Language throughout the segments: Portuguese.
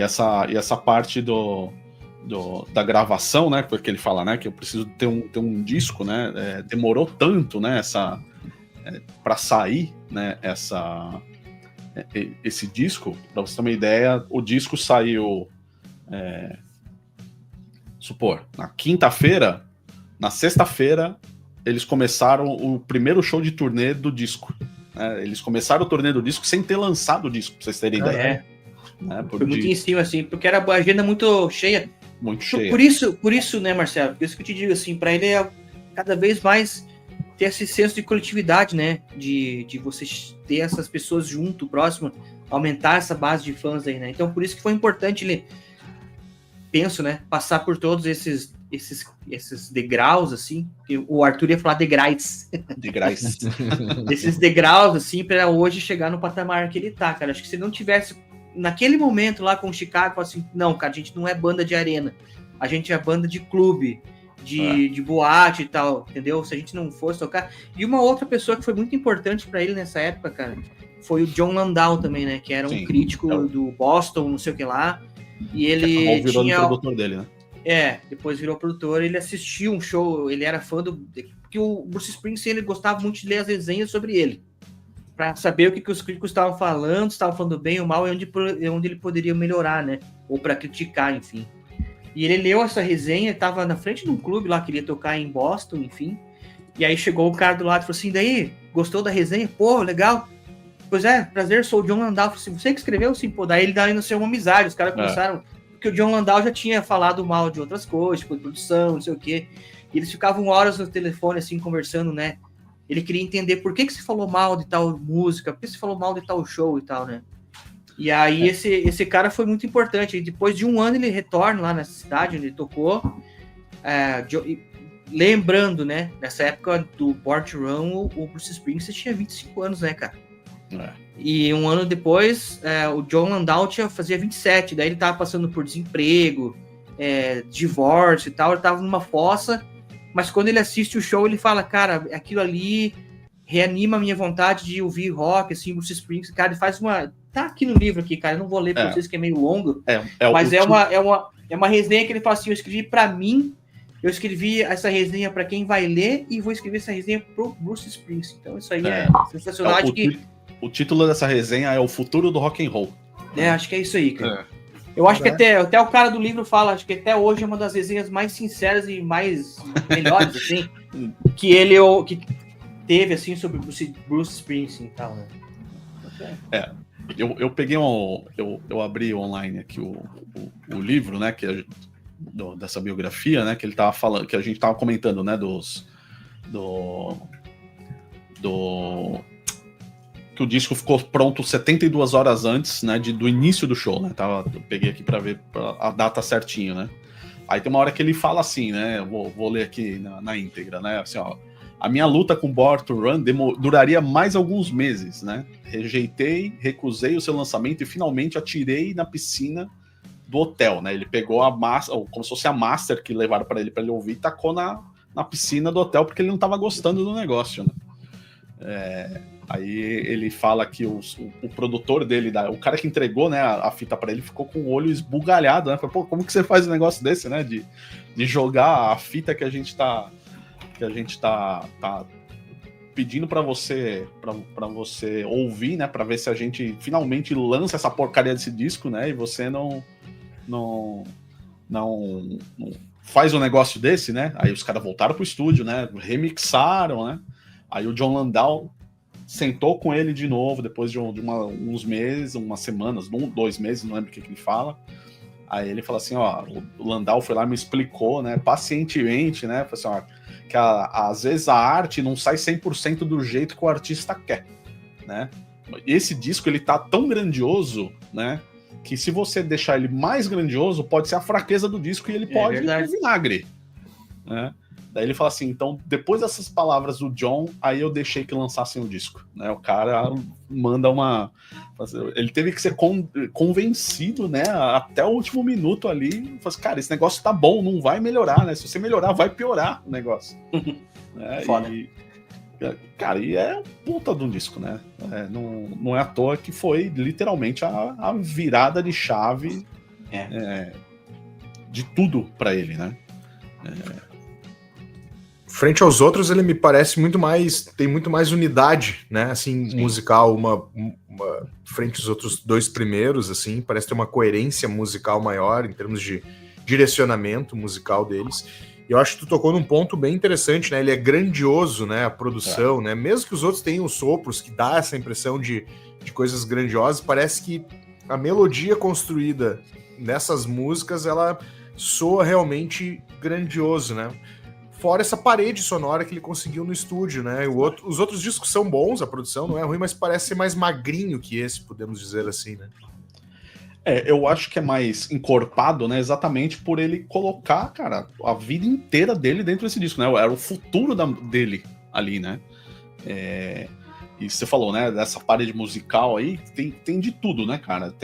E essa parte da gravação, né? Porque ele fala, né? Que eu preciso ter um disco, né? Demorou tanto, né? Para sair, né? Esse disco, para você ter uma ideia, o disco saiu, supor, na quinta-feira, na sexta-feira eles começaram o primeiro show de turnê do disco. Né? Eles começaram o turnê do disco sem ter lançado o disco, pra vocês terem ideia. Né? Foi muito em cima, assim, porque era a agenda muito cheia. Muito cheia. Por isso, né, Marcelo? Por isso que eu te digo, assim, pra ele é cada vez mais ter esse senso de coletividade, né? De você ter essas pessoas junto, próximo, aumentar essa base de fãs aí, né? Então, por isso que foi importante ele, penso, né, passar por todos esses degraus, assim, o Arthur ia falar degraus. Degraus. Esses degraus, assim, para hoje chegar no patamar que ele tá, cara. Acho que se não tivesse, naquele momento lá com o Chicago, assim, não, cara, a gente não é banda de arena, a gente é banda de clube, de boate e tal, entendeu? Se a gente não fosse tocar. E uma outra pessoa que foi muito importante para ele nessa época, cara, foi o John Landau também, né, que era um crítico do Boston, não sei o que lá, e ele virou o produtor dele, né? Depois virou produtor, ele assistiu um show, ele era fã porque o Bruce Springsteen, ele gostava muito de ler as resenhas sobre ele, para saber o que os críticos estavam falando, se estavam falando bem ou mal, e onde ele poderia melhorar, né? Ou para criticar, enfim. E ele leu essa resenha, estava na frente de um clube lá, queria tocar em Boston, enfim. E aí chegou o cara do lado e falou assim, daí, gostou da resenha? Pô, legal. Pois é, prazer, sou o John Landau. Falei assim, você que escreveu? Sim, pô, daí ele dá indo ser uma amizade, os caras começaram... Porque o John Landau já tinha falado mal de outras coisas, tipo, de produção, não sei o quê. E eles ficavam horas no telefone, assim, conversando, né? Ele queria entender por que você falou mal de tal música, por que você falou mal de tal show e tal, né? E aí esse cara foi muito importante. E depois de um ano ele retorna lá nessa cidade onde ele tocou. Lembrando, né? Nessa época do Born to Run, o Bruce Springsteen tinha 25 anos, né, cara? E um ano depois, o John Landau fazia 27. Daí ele tava passando por desemprego, divórcio e tal. Ele tava numa fossa. Mas quando ele assiste o show, ele fala, cara, aquilo ali reanima a minha vontade de ouvir rock, assim, Bruce Springsteen. Cara, ele faz uma... Tá aqui no livro aqui, cara, eu não vou ler pra vocês que é meio longo, mas é uma resenha que ele fala assim, eu escrevi pra mim, eu escrevi essa resenha pra quem vai ler e vou escrever essa resenha pro Bruce Springsteen. Então isso aí é sensacional. O título dessa resenha é O Futuro do Rock and Roll. Acho que é isso aí, cara. Eu acho que até o cara do livro fala, acho que até hoje é uma das resenhas mais sinceras e mais melhores, assim, que teve, assim, sobre Bruce Springsteen e tal, né? Eu peguei eu abri online aqui o livro, né, dessa biografia, né, que ele tava falando, que a gente tava comentando, né, que o disco ficou pronto 72 horas antes, né, do início do show, né? Eu peguei aqui para ver a data certinho, né? Aí tem uma hora que ele fala assim, né? Vou ler aqui na íntegra, né? Assim, ó, a minha luta com Born to Run duraria mais alguns meses, né? Recusei o seu lançamento e finalmente atirei na piscina do hotel, né? Ele pegou a master, como se fosse a master que levaram para ele ouvir, e tacou na piscina do hotel porque ele não estava gostando do negócio, né? Aí ele fala que o produtor dele, o cara que entregou, né, a fita para ele, ficou com o olho esbugalhado, né? Falei, pô, como que você faz um negócio desse, né? De jogar a fita que a gente tá pedindo para você ouvir, né? Para ver se a gente finalmente lança essa porcaria desse disco, né? E você não faz um negócio desse, né? Aí os caras voltaram pro estúdio, né? Remixaram, né? Aí o John Landau sentou com ele de novo, depois de uns meses, umas semanas, 2 meses, não lembro o que ele fala. Aí ele fala assim, ó, o Landau foi lá e me explicou, né, pacientemente, né, assim, ó, que às vezes a arte não sai 100% do jeito que o artista quer, né. Esse disco, ele tá tão grandioso, né, que se você deixar ele mais grandioso, pode ser a fraqueza do disco e ele pode ir pro vinagre, né. Daí ele fala assim, então, depois dessas palavras do John, aí eu deixei que lançassem o disco, né? O cara manda ele teve que ser convencido, né? Até o último minuto ali. Fala assim, cara, esse negócio tá bom, não vai melhorar, né? Se você melhorar, vai piorar o negócio. Né? Foda. Cara, e é um puta de um disco, né? Não é à toa que foi literalmente a virada de chave de tudo pra ele, né? Frente aos outros, ele me parece tem muito mais unidade, né? Assim, sim, musical, frente aos outros dois primeiros, assim, parece ter uma coerência musical maior em termos de direcionamento musical deles. E eu acho que tu tocou num ponto bem interessante, né? Ele é grandioso, né? A produção, né? Mesmo que os outros tenham os sopros que dá essa impressão de coisas grandiosas, parece que a melodia construída nessas músicas, ela soa realmente grandioso, né? Fora essa parede sonora que ele conseguiu no estúdio, né? Os outros discos são bons, a produção não é ruim, mas parece ser mais magrinho que esse, podemos dizer assim, né? Eu acho que é mais encorpado, né? Exatamente por ele colocar, cara, a vida inteira dele dentro desse disco, né? Era o futuro dele ali, né? E você falou, né? Dessa parede musical aí, tem de tudo, né, cara?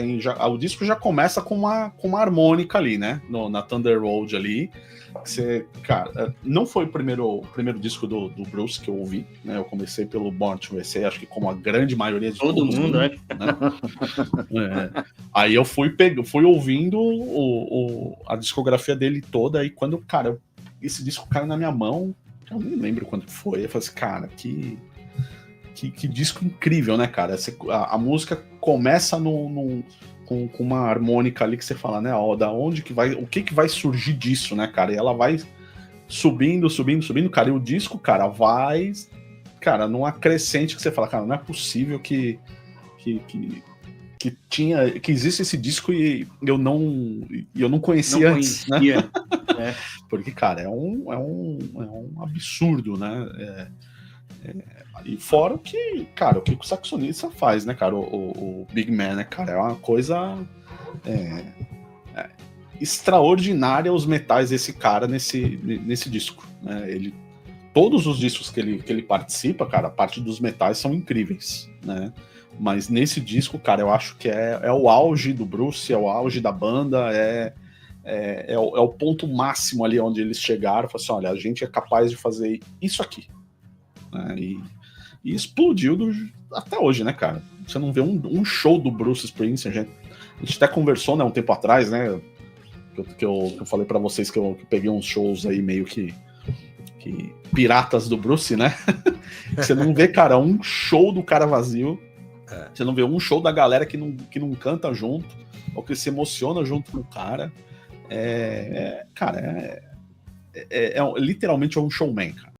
O disco já começa com uma harmônica ali, né? Na Thunder Road ali. Cara, não foi o primeiro disco do Bruce que eu ouvi, né? Eu comecei pelo Born to USA, acho que como a grande maioria de todo mundo, né? Aí eu fui ouvindo a discografia dele toda, e quando, cara, esse disco caiu na minha mão, eu nem lembro quando foi, eu falei assim, cara, que disco incrível, né, cara? A música começa com uma harmônica ali que você fala, né, da onde que vai, o que vai surgir disso, né, cara? E ela vai subindo, cara, e o disco, cara, vai, cara, numa crescente que você fala, cara, não é possível que existe esse disco e eu não conhecia antes, né? Porque, cara, é um absurdo, né? E fora o que o saxonista faz, né, cara? O Big Man, né, cara? É uma coisa extraordinária os metais desse cara nesse disco, né? Todos os discos que ele participa, cara, a parte dos metais são incríveis, né? Mas nesse disco, cara, eu acho que é o auge do Bruce, é o auge da banda, é o ponto máximo ali onde eles chegaram. Falaram assim, olha, a gente é capaz de fazer isso aqui, né? E explodiu até hoje, né, cara? Você não vê um show do Bruce Springsteen, a gente até conversou, né, um tempo atrás, né, que eu falei pra vocês que eu peguei uns shows aí meio que piratas do Bruce, né? Você não vê, cara, um show do cara vazio, você não vê um show da galera que não canta junto, ou que se emociona junto com o cara. Cara, literalmente é um showman, cara.